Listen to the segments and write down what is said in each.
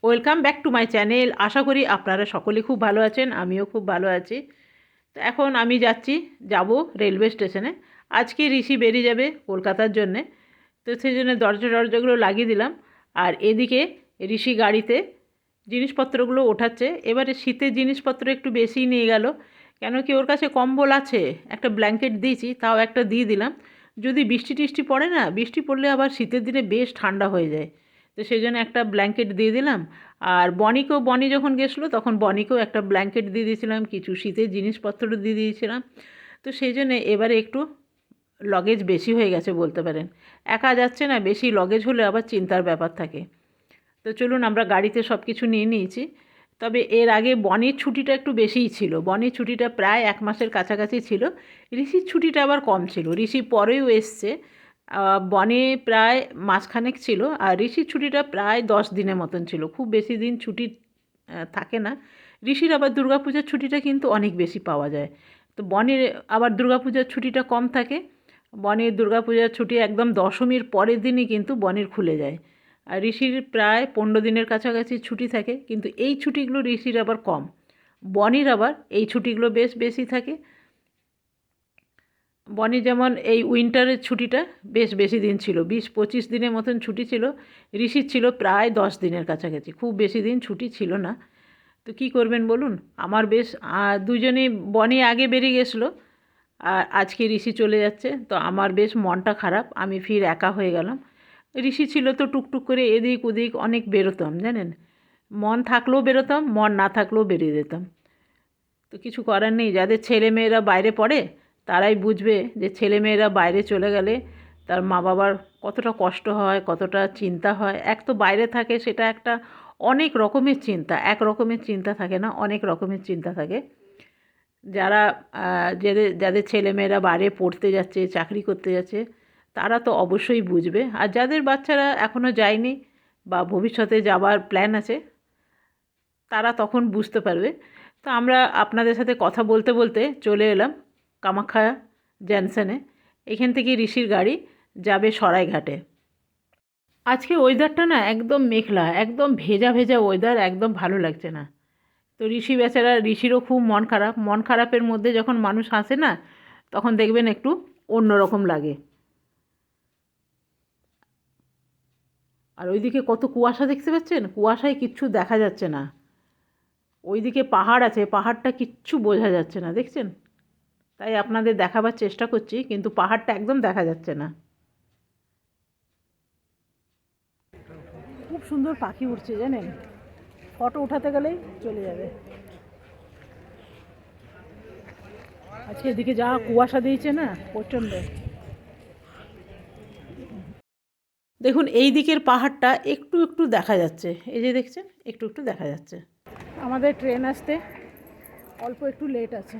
Welcome back to my channel. আশা করি আপনারা সকলে খুব ভালো আছেন, আমিও খুব ভালো আছি। তো এখন আমি যাব রেলওয়ে স্টেশনে। আজকে ঋষি বেরিয়ে যাবে কলকাতার জন্যে, তো সেই জন্য দরজাগুলো লাগিয়ে দিলাম। আর এদিকে ঋষি গাড়িতে জিনিসপত্রগুলো ওঠাচ্ছে। এবারে শীতের জিনিসপত্র একটু বেশিই নিয়ে গেল, কেন কি ওর কাছে কম্বল আছে, একটা ব্ল্যাঙ্কেট দিয়েছি, তাও একটা দিয়ে দিলাম। যদি বৃষ্টি টিষ্টি পড়ে না, বৃষ্টি পড়লে আবার শীতের দিনে বেশ ঠান্ডা হয়ে যায়, তো সেই জন্য একটা ব্ল্যাঙ্কেট দিয়ে দিলাম। আর বনি যখন গেছিলো তখন বনিকেও একটা ব্ল্যাঙ্কেট দিয়ে দিয়েছিলাম, কিছু শীতের জিনিসপত্র দিয়ে দিয়েছিলাম। তো সেই জন্যে এবারে একটু লগেজ বেশি হয়ে গেছে বলতে পারেন। একা যাচ্ছে না, বেশি লগেজ হলে আবার চিন্তার ব্যাপার থাকে। তো চলুন, আমরা গাড়িতে সব কিছু নিয়ে নিয়েছি। তবে এর আগে বনির ছুটিটা একটু বেশিই ছিল, বনির ছুটিটা প্রায় 1 মাসের কাছাকাছি ছিল। ঋষির ছুটিটা আবার কম ছিল, ঋষি পরেও এসছে। বনি প্রায় মাসখানেক ছিল, আর ঋষির ছুটিটা প্রায় 10 দিনের মতন ছিল, খুব বেশি দিন ছুটি থাকে না। ঋষির আবার দুর্গাপূজার ছুটিটা কিন্তু অনেক বেশি পাওয়া যায়। তো বনির আবার দুর্গাপূজার ছুটিটা কম থাকে। বনির দুর্গাপূজার ছুটি একদম দশমীর পরের দিনই কিন্তু বনির খুলে যায়। আর ঋষির প্রায় 15 দিনের কাছাকাছি ছুটি থাকে, কিন্তু এই ছুটিগুলো ঋষির আবার কম। বনির আবার এই ছুটিগুলো বেশ বেশি থাকে। বনি যেমন এই উইন্টারের ছুটিটা বেশ বেশি দিন ছিল, 20-25 দিনের মতন ছুটি ছিল। ঋষির ছিল প্রায় 10 দিনের কাছাকাছি, খুব বেশি দিন ছুটি ছিল না। তো কী করবেন বলুন, আমার বেশ দুজনেই, বনি আগে বেরিয়ে গেছিলো আর আজকে ঋষি চলে যাচ্ছে, তো আমার বেশ মনটা খারাপ, আমি ফির একা হয়ে গেলাম। ঋষি ছিল তো টুকটুক করে এদিক ওদিক অনেক বেরোতাম জানেন, মন থাকলেও বেরোতাম, মন না থাকলেও বেরিয়ে যেতাম। তো কিছু করার নেই, যাদের ছেলেমেয়েরা বাইরে পড়ে তারাই বুঝবে যে ছেলেমেয়েরা বাইরে চলে গেলে তার মা বাবার কতটা কষ্ট হয়, কতটা চিন্তা হয়। এক তো বাইরে থাকে, সেটা একটা অনেক রকমের চিন্তা, এক রকমের চিন্তা থাকে না, অনেক রকমের চিন্তা থাকে। যারা যাদের যাদের ছেলেমেয়েরা বাইরে পড়তে যাচ্ছে, চাকরি করতে যাচ্ছে, তারা তো অবশ্যই বুঝবে। আর যাদের বাচ্চারা এখনও যায়নি বা ভবিষ্যতে যাওয়ার প্ল্যান আছে, তারা তখন বুঝতে পারবে। তো আমরা আপনাদের সাথে কথা বলতে বলতে চলে এলাম কামাখ্যা জংশনে। এখান থেকে ঋষির গাড়ি যাবে সরাইঘাটে। আজকে ওয়েদারটা না একদম মেঘলা, একদম ভেজা ভেজা ওয়েদার, একদম ভালো লাগছে না। তো ঋষি বেচারা, ঋষিরও খুব মন খারাপ। মন খারাপের মধ্যে যখন মানুষ হাসে না, তখন দেখবেন একটু অন্যরকম লাগে। আর ওইদিকে কত কুয়াশা দেখতে পাচ্ছেন, কুয়াশায় কিচ্ছু দেখা যাচ্ছে না। ওইদিকে পাহাড় আছে, পাহাড়টা কিচ্ছু বোঝা যাচ্ছে না, দেখছেন? তাই আপনাদের দেখাবার চেষ্টা করছি, কিন্তু পাহাড়টা একদম দেখা যাচ্ছে না। খুব সুন্দর পাখি উঠছে জানেন, ফটো উঠাতে গেলেই চলে যাবে। আজকে এদিকে যা কুয়াশা দিয়েছে না, প্রচণ্ড। দেখুন এই দিকের পাহাড়টা একটু একটু দেখা যাচ্ছে, এই যে দেখছেন, একটু একটু দেখা যাচ্ছে। আমাদের ট্রেন আসতে অল্প একটু লেট আছে।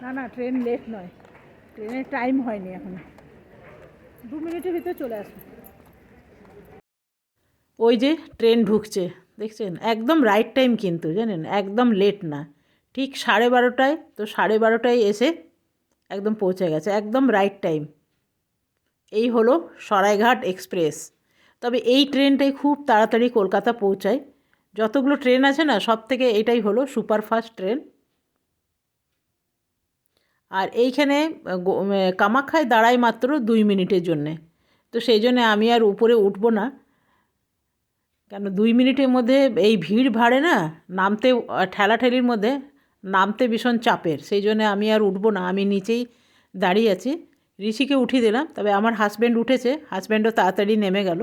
না না, ট্রেন লেট নয়, ট্রেনের টাইম হয়নি এখন, 2 মিনিটের ভিতরে চলে আসবে। ওই যে ট্রেন ঢুকছে, দেখছেন, একদম রাইট টাইম কিন্তু জানেন, একদম লেট না। ঠিক 12:30টায়, তো 12:30টায় এসে একদম পৌঁছে গেছে, একদম রাইট টাইম। এই হলো সরাইঘাট এক্সপ্রেস। তবে এই ট্রেনটাই খুব তাড়াতাড়ি কলকাতা পৌঁছায়। যতগুলো ট্রেন আছে না, সব থেকে এটাই হলো সুপারফাস্ট ট্রেন। আর এইখানে কামাখ্যায় দাঁড়ায় মাত্র 2 মিনিটের জন্যে। তো সেই জন্যে আমি আর উপরে উঠবো না, কেন 2 মিনিটের মধ্যে এই ভিড় ভাড়ে না, নামতে ঠেলাঠেলির মধ্যে নামতে ভীষণ চাপের, সেই জন্য আমি আর উঠবো না, আমি নিচেই দাঁড়িয়ে আছি। ঋষিকে উঠিয়ে দিলাম, তবে আমার হাজব্যান্ড উঠেছে, হাজব্যান্ডও তাড়াতাড়ি নেমে গেল।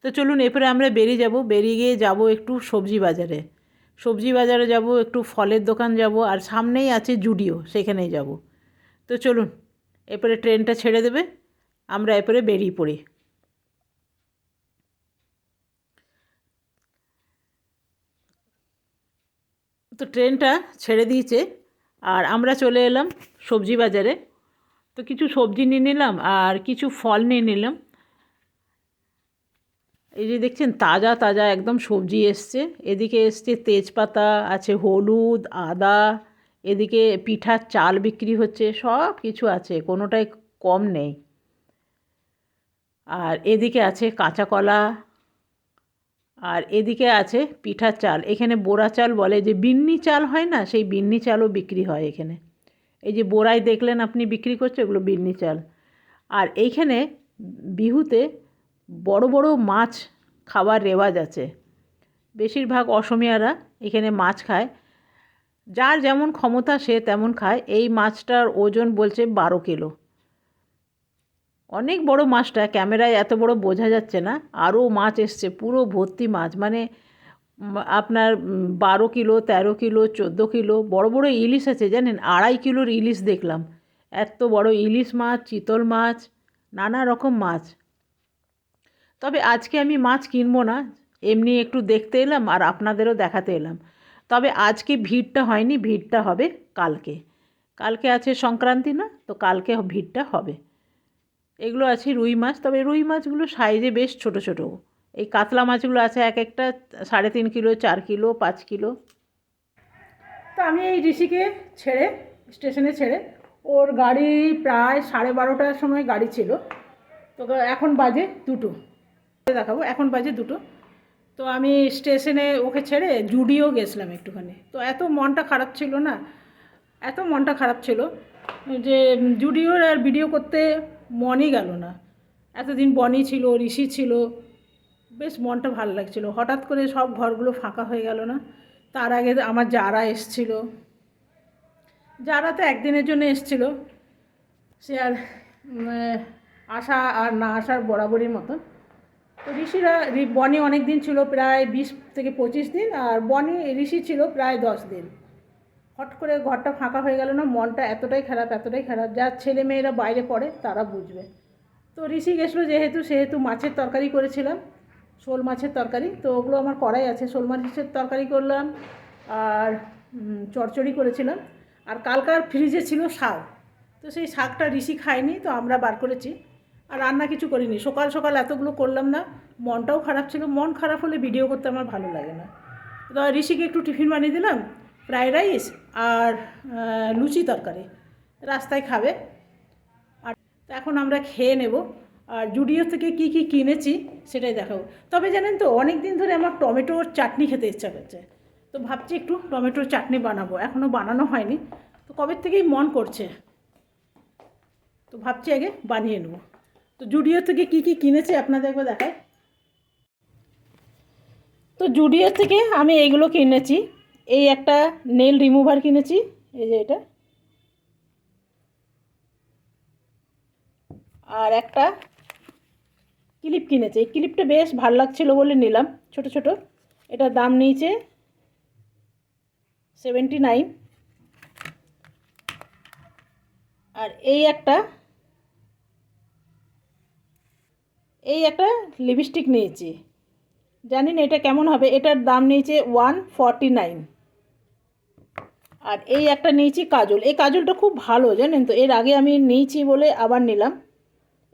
তো চলুন এরপরে আমরা বেরিয়ে যাব, বেরিয়ে গিয়ে যাবো একটু সবজি বাজারে। সবজি বাজারে যাব, একটু ফলের দোকান যাব, আর সামনেই আছে জুডিও, সেখানেই যাব। তো চলুন, এরপরে ট্রেনটা ছেড়ে দেবে, আমরা এরপরে বেরিয়ে পড়ি। তো ট্রেনটা ছেড়ে দিয়েছে, আর আমরা চলে এলাম সবজি বাজারে। তো কিছু সবজি নিয়ে নিলাম আর কিছু ফল নিয়ে নিলাম। এই যে দেখছেন, তাজা তাজা একদম সবজি এসছে। এদিকে এসছে তেজপাতা, আছে হলুদ, আদা, এদিকে পিঠার চাল বিক্রি হচ্ছে, সব কিছু আছে, কোনোটাই কম নেই। আর এদিকে আছে কাঁচা কলা, আর এদিকে আছে পিঠার চাল, এখানে বোরা চাল বলে, যে বিন্নি চাল হয় না, সেই বিন্নি চালও বিক্রি হয় এখানে। এই যে বোরাই দেখলেন আপনি বিক্রি করছে, ওগুলো বিন্নি চাল। আর এইখানে বিহুতে বড় বড় মাছ খাওয়ার রেওয়াজ আছে। বেশিরভাগ অসমীয়ারা এখানে মাছ খায়, যার যেমন ক্ষমতা সে তেমন খায়। এই মাছটার ওজন বলছে 12 কিলো। অনেক বড় মাছটা, ক্যামেরায় এত বড় বোঝা যাচ্ছে না, আরও মাছ এসছে পুরো ভর্তি মাছ, মানে আপনার 12 কিলো, 13 কিলো, 14 কিলো। বড় বড় ইলিশ আছে জানেন, 2.5 কিলোর ইলিশ দেখলাম। এত বড় ইলিশ মাছ, চিতল মাছ, নানা রকম মাছ। তবে আজকে আমি মাছ কিনবো না, এমনি একটু দেখতে এলাম আর আপনাদেরও দেখাতে এলাম। তবে আজকে ভিড়টা হয়নি, ভিড়টা হবে কালকে। কালকে আছে সংক্রান্তি না, তো কালকে ভিড়টা হবে। এগুলো আছে রুই মাছ, তবে রুই মাছগুলো সাইজে বেশ ছোট ছোট। এই কাতলা মাছগুলো আছে এক একটা 3.5 কিলো, 4 কিলো, 5 কিলো। তো আমি এই ঋষিকে ছেড়ে, স্টেশনে ছেড়ে, ওর গাড়ি প্রায় 12:30টার সময় গাড়ি ছিল, তো এখন বাজে 2টো। দেখাবো, এখন বাজে 2টো। তো আমি স্টেশনে ওকে ছেড়ে জুডিও গেছিলাম একটুখানি। তো এত মনটা খারাপ ছিল না, এত মনটা খারাপ ছিল যে জুডিওর আর ভিডিও করতে মনই গেল না। এতদিন বনি ছিল, ঋষি ছিল, বেশ মনটা ভালো লাগছিল। হঠাৎ করে সব ঘরগুলো ফাঁকা হয়ে গেল না। তার আগে আমার যারা এসছিল, যারা তো একদিনের জন্য এসছিল, সে আর আসা আর না আসার বরাবরই মতন। তো ঋষিরা, বনি অনেক দিন ছিল, প্রায় 20 থেকে 25 দিন, আর বনি ঋষি ছিল প্রায় 10 দিন। হট করে ঘরটা ফাঁকা হয়ে গেল না, মনটা এতটাই খারাপ, এতটাই খারাপ, যার ছেলে মেয়েরা বাইরে পড়ে তারা বুঝবে। তো ঋষি গেছিলো সেহেতু মাছের তরকারি করেছিলাম, শোল মাছের তরকারি। তো ওগুলো আমার কড়াই আছে, শোল মাছের তরকারি করলাম, আর চচ্চড়ি করেছিলাম। আর কালকার ফ্রিজে ছিল শাক, তো সেই শাকটা ঋষি খায়নি, তো আমরা বার করেছি। আর রান্না কিছু করিনি, সকাল সকাল এতগুলো করলাম না, মনটাও খারাপ ছিল। মন খারাপ হলে ভিডিও করতে আমার ভালো লাগে না। তো ঋষিকে একটু টিফিন বানিয়ে দিলাম, ফ্রাইড রাইস আর লুচি তরকারি, রাস্তায় খাবে। আর এখন আমরা খেয়ে নেব। আর জুডিও থেকে কি কি কিনেছি সেটাই দেখাবো। তবে জানেন তো, অনেক দিন ধরে আমার টমেটোর চাটনি খেতে ইচ্ছা করছে, তো ভাবছি একটু টমেটোর চাটনি বানাবো। এখনও বানানো হয়নি, তো কবে থেকেই মন করছে, তো ভাবছি আগে বানিয়ে নেব। তো জুডিও থেকে কি কি কিনেছি আপনাদের একবার দেখাই। তো জুডিও থেকে আমি এইগুলো কিনেছি। এই একটা নেল রিমুভার কিনেছি, এই যে এটা, আর একটা ক্লিপ কিনেছি। এই ক্লিপটা বেশ ভালো লাগছিলো বলে নিলাম, ছোট ছোট। এটার দাম নিয়েছে 79। আর এই একটা লিপস্টিক নিয়েছি, জানি না এটা কেমন হবে। এটার দাম নিয়েছে 149। আর এই একটা নিয়েছি কাজল, এই কাজলটা খুব ভালো জানেন তো, এর আগে আমি নিয়েছি বলে আবার নিলাম।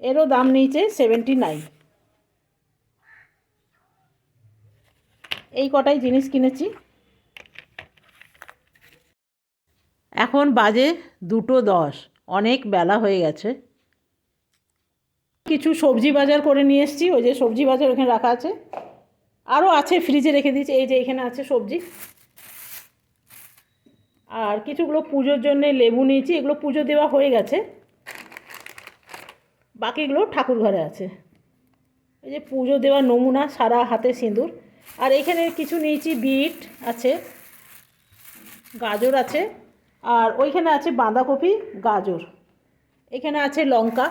এরও দাম নিয়েছে 79। এই কটাই জিনিস কিনেছি। এখন বাজে 2:10, অনেক বেলা হয়ে গেছে। কিছু সবজি বাজার করে নিয়ে এসেছি, ওই যে সবজি বাজার ওখানে রাখা আছে, আরও আছে ফ্রিজে রেখে দিয়েছি। এই যে এখানে আছে সবজি। আর কিছুগুলো পুজোর জন্য লেবু নিয়েছি, এগুলো পুজো দেওয়া হয়ে গেছে, বাকিগুলো ঠাকুর ঘরে আছে। এই যে পুজো দেওয়ার নমুনা, সারা হাতে সিঁদুর। আর এখানে কিছু নিয়েছি, বিট আছে, গাজর আছে, আর ওইখানে আছে বাঁধাকপি, গাজর। এখানে আছে লঙ্কা,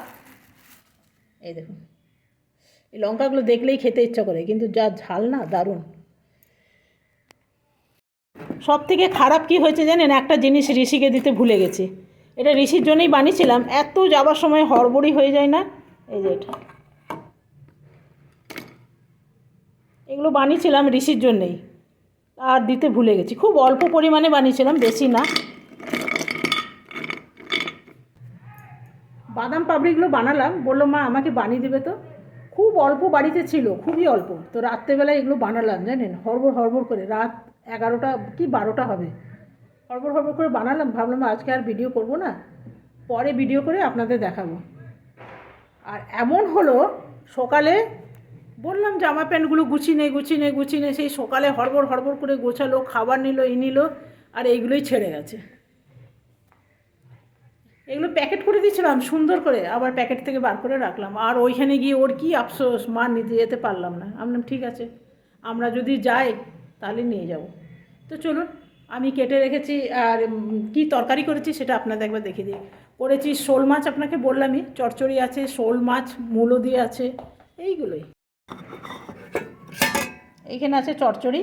এই দেখুন, এই লঙ্কাগুলো দেখলেই খেতে ইচ্ছা করে, কিন্তু যা ঝাল না, দারুণ। সব থেকে খারাপ কি হয়েছে জানেন, একটা জিনিস ঋষিকে দিতে ভুলে গেছি। এটা ঋষির জন্যই বানিয়েছিলাম, এত যাবার সময় হড়বড়ি হয়ে যায় না। এই যে এটা, এগুলো বানিয়েছিলাম ঋষির জন্যেই, আর দিতে ভুলে গেছি। খুব অল্প পরিমাণে বানিয়েছিলাম, বেশি না। বাদাম পাপড়িগুলো বানালাম, বললো মা আমাকে বানিয়ে দেবে। তো খুব অল্প বাড়িতে ছিল, খুবই অল্প। তো রাত্রেবেলায় এগুলো বানালাম জানেন, হড়বড় হড়বড় করে, রাত 11টা কি 12টা হবে, হড়বড় হড়বড় করে বানালাম। ভাবলাম আজকে আর ভিডিও করব না, পরে ভিডিও করে আপনাদের দেখাবো। আর এমন হলো, সকালে বললাম জামা প্যান্টগুলো গুছিয়ে নে সেই সকালে হড়বড় হড়বড় করে গোছালো, খাবার নিল নিল, আর এইগুলোই ছেড়ে গেছে। এগুলো প্যাকেট করে দিয়েছিলাম সুন্দর করে, আবার প্যাকেট থেকে বার করে রাখলাম। আর ওইখানে গিয়ে ওর কি আফসোস, মা নিতে যেতে পারলাম না। আমি বললাম ঠিক আছে, আমরা যদি যাই তাহলে নিয়ে যাব। তো চলুন, আমি কেটে রেখেছি। আর কি তরকারি করেছি সেটা আপনাদের একবার দেখিয়ে দিই। করেছি শোল মাছ, আপনাকে বললামই, চচ্চড়ি আছে, শোল মাছ মূলো দিয়ে আছে, এইগুলোই। এইখানে আছে চচ্চড়ি,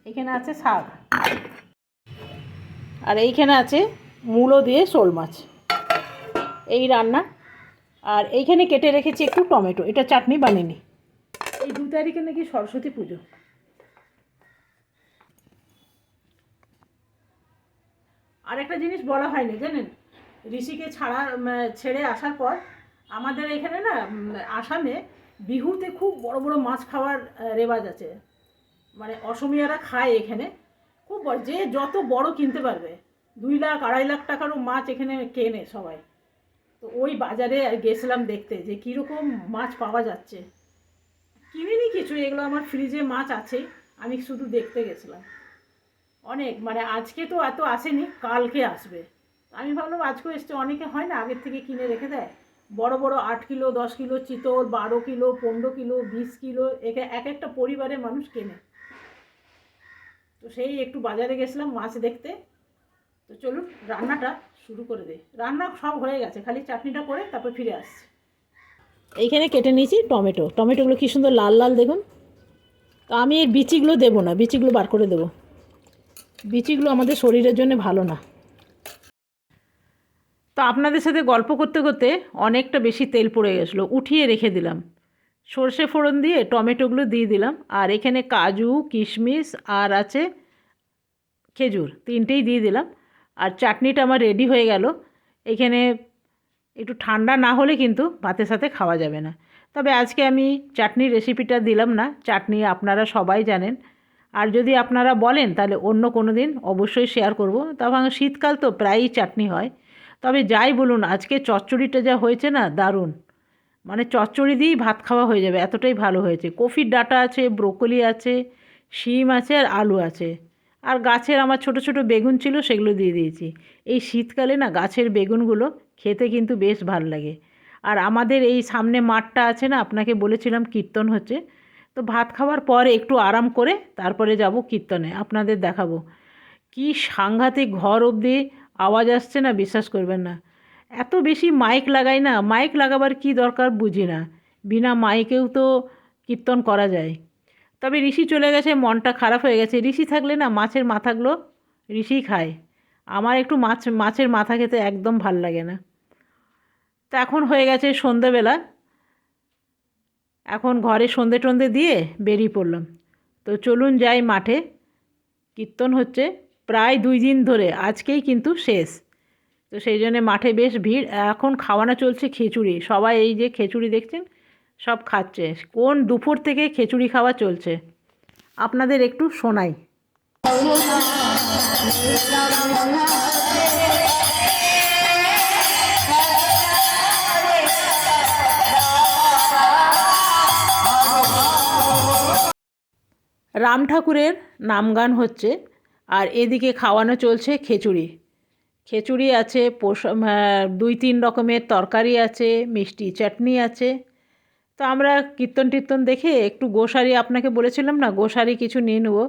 এখানে আছে শাক, আর এইখানে আছে মূলো দিয়ে শোল মাছ, এই রান্না। আর এইখানে কেটে রেখেছি একটু টমেটো, এটা চাটনি বানিয়ে। এই 2 তারিখে নাকি সরস্বতী পুজো। আর একটা জিনিস বলা হয়নি জানেন, ঋষিকে ছেড়ে আসার পর আমাদের এখানে না আসামে বিহুতে খুব বড় বড় মাছ খাওয়ার রেওয়াজ আছে। মানে অসমীয়ারা খায় এখানে খুব বড়, যে যত বড় কিনতে পারবে, 2 লাখ 2.5 লাখ টাকারও মাছ এখানে কেনে সবাই। তো ওই বাজারে গেছিলাম দেখতে যে কীরকম মাছ পাওয়া যাচ্ছে। কিনিনি কিছু, এগুলো আমার ফ্রিজে মাছ আছে, আমি শুধু দেখতে গেছিলাম। অনেক, মানে আজকে তো এত আসেনি, কালকে আসবে। আমি ভাবলাম আজকেও এসছে, অনেকে হয় না আগের থেকে কিনে রেখে দেয় বড় বড় 8 কিলো 10 কিলো চিতল, 12 কিলো 15 কিলো 20 কিলো, এক একটা পরিবারের মানুষ কেনে। তো সেই একটু বাজারে গেছিলাম মাছ দেখতে। তো চলুন রান্নাটা শুরু করে দিই। রান্না সব হয়ে গেছে, খালি চাটনিটা করে তারপর ফিরে আসছি। এইখানে কেটে নিয়েছি টমেটোগুলো কী সুন্দর লাল লাল দেখুন। তো আমি এর বিচিগুলো দেবো না, বিচিগুলো বার করে দেবো, বিচিগুলো আমাদের শরীরের জন্য ভালো না। তো আপনাদের সাথে গল্প করতে করতে অনেকটা বেশি তেল পড়ে গেছিলো, উঠিয়ে রেখে দিলাম। সর্ষে ফোড়ন দিয়ে টমেটোগুলো দিয়ে দিলাম, আর এখানে কাজু কিশমিশ আর আছে খেজুর, 3টেই দিয়ে দিলাম। আর চাটনিটা আমার রেডি হয়ে গেল। এখানে একটু ঠান্ডা না হলে কিন্তু ভাতের সাথে খাওয়া যাবে না। তবে আজকে আমি চাটনির রেসিপিটা দিলাম না, চাটনি আপনারা সবাই জানেন। আর যদি আপনারা বলেন তাহলে অন্য কোনো দিন অবশ্যই শেয়ার করব। তখন শীতকাল তো প্রায়ই চাটনি হয়। তবে যাই বলুন, আজকে চচ্চড়িটা যা হয়েছে না, দারুণ। মানে চচ্চড়ি দিয়েই ভাত খাওয়া হয়ে যাবে, এতটাই ভালো হয়েছে। কফির ডাঁটা আছে, ব্রোকলি আছে, শিম আছে, আর আলু আছে। আর গাছের আমার ছোট ছোট বেগুন ছিল, সেগুলো দিয়ে দিয়েছি। এই শীতকালে না গাছের বেগুনগুলো খেতে কিন্তু বেশ ভালো লাগে। আর আমাদের এই সামনে মাঠটা আছে না, আপনাকে বলেছিলাম কীর্তন হচ্ছে। তো ভাত খাওয়ার পরে একটু আরাম করে তারপরে যাব কীর্তনে, আপনাদের দেখাবো। কি সাংঘাতিক ঘর অবধি আওয়াজ আসছে না, বিশ্বাস করবেন না। এত বেশি মাইক লাগাই না, মাইক লাগাবার কি দরকার বুঝি না, বিনা মাইকেও তো কীর্তন করা যায়। তবে ঋষি চলে গেছে, মনটা খারাপ হয়ে গেছে। ঋষি থাকলে না মাছের মাথাগুলো ঋষিই খায়, আমার একটু মাছের মাথা খেতে একদম ভাল লাগে না। তো এখন হয়ে গেছে সন্ধেবেলা, এখন ঘরে সন্ধে টন্ধে দিয়ে বেরিয়ে পড়লাম। তো চলুন যাই মাঠে, কীর্তন হচ্ছে প্রায় 2 দিন ধরে, আজকেই কিন্তু শেষ। তো সেই জন্যে মাঠে বেশ ভিড়। এখন খাওয়ানো চলছে খিচুড়ি, সবাই এই যে খিচুড়ি দেখছেন সব খাচ্ছে। কোন দুপুর থেকে খিচুড়ি খাওয়া চলছে আপনাদের একটু শোনাই। রাম ঠাকুরের নামগান হচ্ছে, আর এদিকে খাওয়ানো চলছে খিচুড়ি। খিচুড়ি আছে, 2-3 রকমের তরকারি আছে, মিষ্টি চাটনি আছে। তো আমরা কীর্তন টীর্তন দেখে একটু গোশারি, আপনাকে বলেছিলাম না গোশারি কিছু নিয়ে নেবো।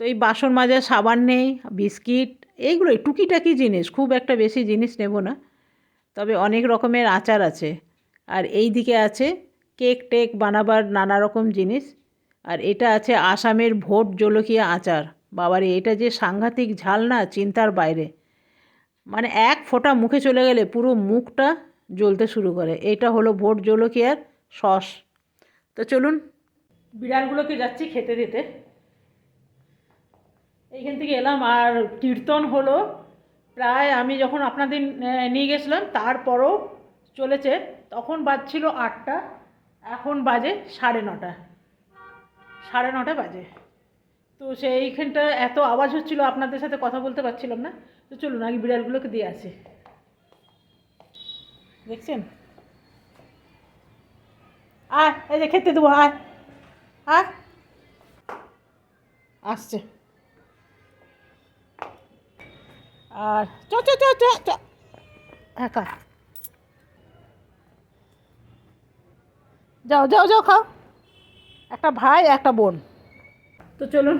তো এই বাসন মাজার সাবান নেই, বিস্কিট, এইগুলোই টুকিটাকি জিনিস, খুব একটা বেশি জিনিস নেব না। তবে অনেক রকমের আচার আছে। আর এই দিকে আছে কেক টেক বানাবার নানা রকম জিনিস। আর এটা আছে আসামের ভোট জলকিয়া আচার। বাবারে, এটা যে সাংঘাতিক ঝাল না, চিন্তার বাইরে। মানে এক ফোঁটা মুখে চলে গেলে পুরো মুখটা জ্বলতে শুরু করে। এটা হলো ভোট জলকিয়ার সস। তো চলুন বিড়ালগুলোকে যাচ্ছি খেতে দিতে। এইখান থেকে এলাম, আর কীর্তন হলো প্রায়, আমি যখন আপনাদের নিয়ে গেছিলাম তারপরও চলেছে। তখন বাজছিল 8টা, এখন বাজে 9:30, 9:30 বাজে। তো সেইখানটা এত আওয়াজ হচ্ছিল, আপনাদের সাথে কথা বলতে পারছিলাম না। তো চলুন আগে বিড়ালগুলোকে দিয়ে আসি। দেখছেন আয়, এই যে খেতে দেবো, আয় আয়, আসছে। আর চ চ চ চ চ, একা যাও যাও যাও, খাও। একটা ভাই একটা বোন। তো চলুন,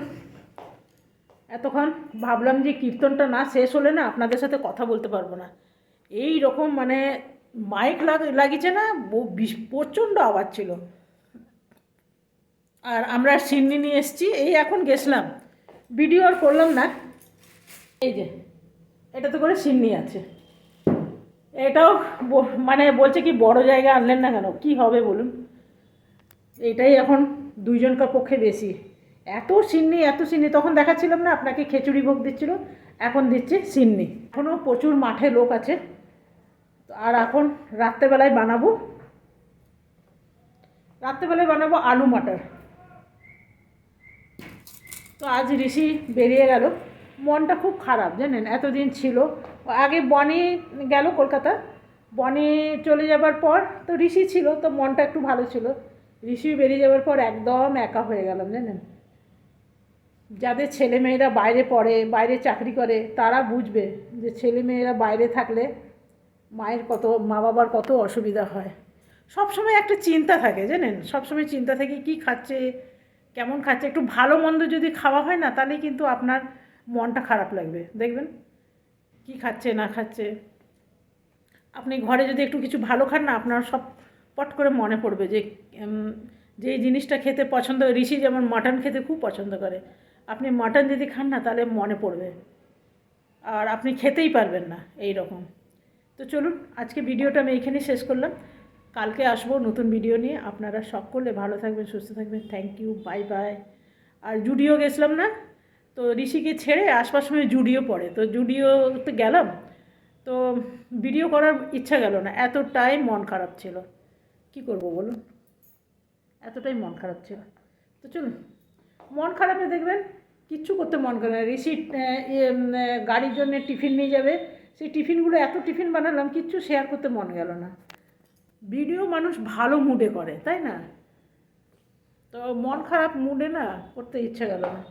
এতক্ষণ ভাবলাম যে কীর্তনটা না শেষ হলে না আপনাদের সাথে কথা বলতে পারবো না। এই রকম মানে মাইক লাগিয়েছে না, প্রচণ্ড আওয়াজ ছিল। আর আমরা সিন্নি নিয়ে এসেছি, এই এখন গেছিলাম, ভিডিও আর করলাম না। এই যে এটাতে করে সিন্নি আছে, এটাও মানে বলছে কি বড় জায়গা আনলেন না কেন, কি হবে বলুন। এটাই এখন দুইজনকার পক্ষে বেশি। এত সিন্নি এত সিন্নি, তখন দেখাচ্ছিলাম না আপনাকে খিচুড়ি ভোগ দিচ্ছিল, এখন দিচ্ছে সিন্নি। এখনও প্রচুর মাঠে লোক আছে। আর এখন রাত্রেবেলায় বানাবো আলু মটর। তো আজ ঋষি বেরিয়ে গেল, মনটা খুব খারাপ জানেন, এতদিন ছিল। আগে বনি গেল কলকাতা, বনি চলে যাবার পর তো ঋষি ছিল, তো মনটা একটু ভালো ছিল। ঋষি বেরিয়ে যাবার পর একদম একা হয়ে গেলাম জানেন। যাদের ছেলে মেয়েরা বাইরে পড়ে, বাইরে চাকরি করে, তারা বুঝবে যে ছেলে মেয়েরা বাইরে থাকলে মা বাবার কত অসুবিধা হয়। সবসময় একটা চিন্তা থাকে জানেন, সবসময় চিন্তা থাকে কি খাচ্ছে, কেমন খাচ্ছে। একটু ভালো মন্দ যদি খাওয়া হয় না, তাহলে কিন্তু আপনার মনটা খারাপ লাগবে, দেখবেন কি খাচ্ছে না খাচ্ছে। আপনি ঘরে যদি একটু কিছু ভালো খান না, আপনার সব পট করে মনে পড়বে যে যে জিনিসটা খেতে পছন্দ। ঋষি যেমন মাটন খেতে খুব পছন্দ করে, আপনি মাটন যদি খান না তাহলে মনে পড়বে, আর আপনি খেতেই পারবেন না এই রকম। তো চলুন, আজকে ভিডিওটা আমি এইখানেই শেষ করলাম। কালকে আসবো নতুন ভিডিও নিয়ে। আপনারা সকলে ভালো থাকবেন, সুস্থ থাকবেন। Thank you, bye bye. আর জুডিও গেছিলাম না, তো ঋষিকে ছেড়ে আসবার সময় জুডিও পড়ে, তো জুডিওতে গেলাম, তো ভিডিও করার ইচ্ছা গেল না, এতটাই মন খারাপ ছিল। কি করব বলুন, এতটাই মন খারাপ ছিল। তো চলুন, মন খারাপে দেখবেন কিচ্ছু করতে মন করে না। ঋষি গাড়ির জন্য টিফিন নিয়ে যাবে, সেই টিফিনগুলো এত টিফিন বানালাম, কিচ্ছু শেয়ার করতে মন গেল না। ভিডিও মানুষ ভালো মুডে করে, তাই না? তো মন খারাপ মুডে না করতে ইচ্ছা গেল না।